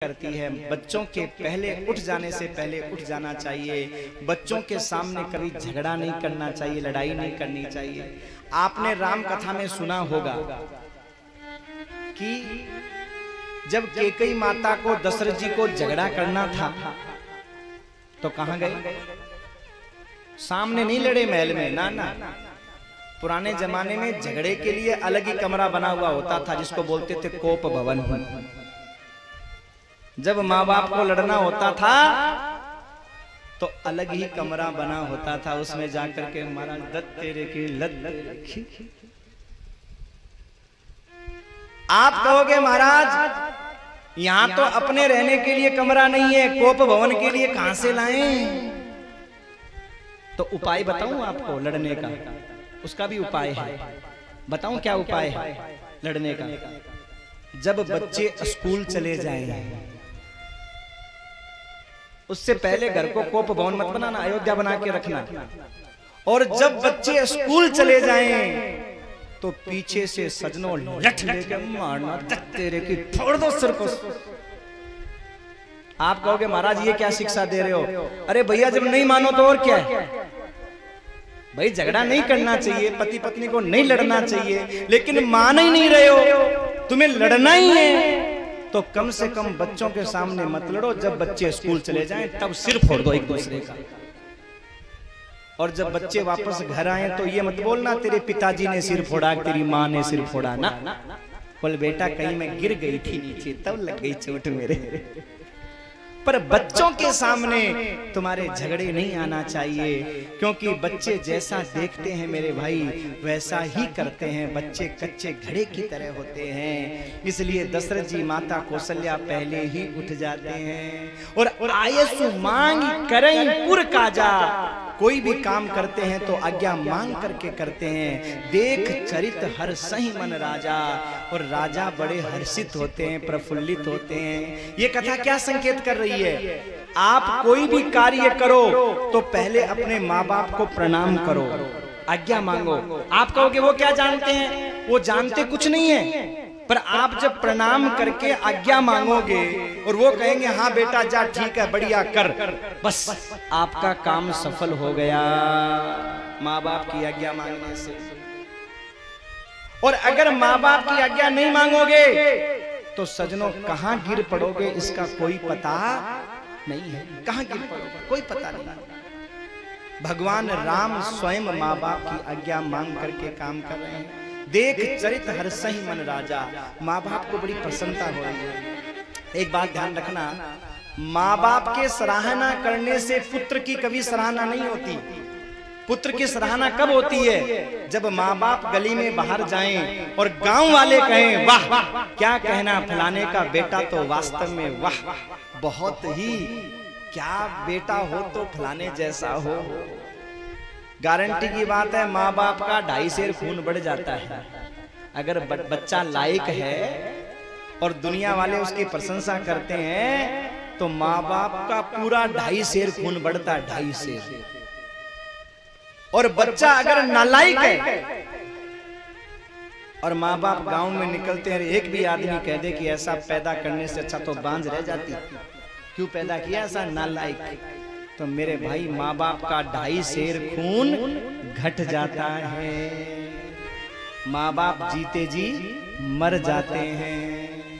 करती है। बच्चों के पहले उठ जाने से पहले उठ जाना चाहिए। बच्चों के सामने कभी झगड़ा नहीं करना चाहिए, लड़ाई नहीं करनी चाहिए। आपने राम कथा में सुना होगा कि जब कैकेयी माता को दशरथ जी को झगड़ा करना था तो कहां गए? सामने नहीं लड़े महल में, ना ना। पुराने जमाने में झगड़े के लिए अलग ही कमरा बना हुआ होता था जिसको बोलते थे कोप भवन। जब माँ बाप को लड़ना होता था तो अलग ही कमरा बना होता था, उसमें जाकर के महाराज दत्त तेरे की लत। आप कहोगे महाराज यहां तो अपने रहने के लिए कमरा नहीं है, कोप भवन के लिए कहां से लाएं? तो उपाय बताऊं आपको लड़ने का, उसका भी उपाय है। बताऊं क्या उपाय है लड़ने का? जब बच्चे स्कूल चले जाएं उससे पहले घर को कोप भवन मत बनाना, अयोध्या बना के रखना। और जब बच्चे स्कूल चले जाएं तो पीछे से सजनों लठ लेके मारना, तेरे की फोड़ दो सिर को। आप कहोगे महाराज ये क्या शिक्षा दे रहे हो? अरे भैया जब नहीं मानो तो और क्या है भाई? झगड़ा नहीं करना चाहिए, पति पत्नी को नहीं लड़ना चाहिए, लेकिन मान ही नहीं रहे हो, तुम्हें लड़ना ही है तो कम से कम बच्चों के सामने मत लड़ो। जब बच्चे स्कूल चले जाएं तब सिर फोड़ दो एक दूसरे का। और जब बच्चे वापस घर आए तो ये मत बोलना तेरे पिताजी ने सिर फोड़ा, तेरी माँ ने सिर फोड़ा ना। बोल बेटा कहीं मैं गिर गई थी नीचे तब लग गई चोट मेरे। पर बच्चों के सामने तुम्हारे झगड़े नहीं आना चाहिए, क्योंकि बच्चे जैसा देखते हैं मेरे भाई वैसा ही करते हैं। बच्चे कच्चे घड़े की तरह होते हैं, इसलिए दशरथ जी माता कौशल्या पहले ही उठ जाते हैं। और आयसु मांग करें पुर काजा, कोई भी काम करते हैं तो आज्ञा मांग करके करते हैं। देख चरित हर सही मन राजा, और राजा बड़े हर्षित होते हैं, प्रफुल्लित होते हैं। ये कथा क्या संकेत कर रही है? आप कोई भी कार्य करो तो पहले अपने माँ बाप को प्रणाम करो, आज्ञा मांगो। आप कहोगे वो क्या जानते हैं? वो जानते कुछ नहीं है, पर आप जब प्रणाम करके आज्ञा मांगोगे और वो कहेंगे हाँ बेटा जा ठीक है बढ़िया कर, बस आपका काम सफल हो गया माँ बाप की आज्ञा मांगने से। और अगर माँ बाप की आज्ञा नहीं मांगोगे तो सजनों कहां गिर पड़ोगे इसका कोई पता नहीं है। कहां गिर पड़ोगे कोई पता नहीं। भगवान राम स्वयं माँ बाप की आज्ञा मांग करके काम कर रहे हैं। देख चरित हर सही मन राजा, माँ बाप को बड़ी प्रसन्नता हो रही है। एक बात ध्यान रखना, माँ बाप के सराहना करने से पुत्र की कभी सराहना नहीं होती। पुत्र की सराहना कब होती है? जब माँ बाप गली में बाहर जाएं और गांव वाले कहें वाह क्या कहना फलाने का बेटा तो वास्तव में वाह बहुत ही, क्या बेटा हो तो फलाने जैसा हो। गारंटी की बात है माँ बाप का 2.5 सेर खून बढ़ जाता है। अगर बच्चा लायक है और दुनिया वाले उसकी प्रशंसा करते हैं तो माँ बाप का पूरा 2.5 सेर खून बढ़ता है, 2.5 सेर। और बच्चा अगर नालायक है और माँ बाप गांव में निकलते हैं, एक भी आदमी कह दे कि ऐसा पैदा करने से अच्छा तो बांझ रह जाती, क्यों पैदा किया ऐसा नालायक, तो मेरे भाई माँ बाप का 2.5 सेर खून घट जाता है। माँ बाप जीते जी मर जाते हैं।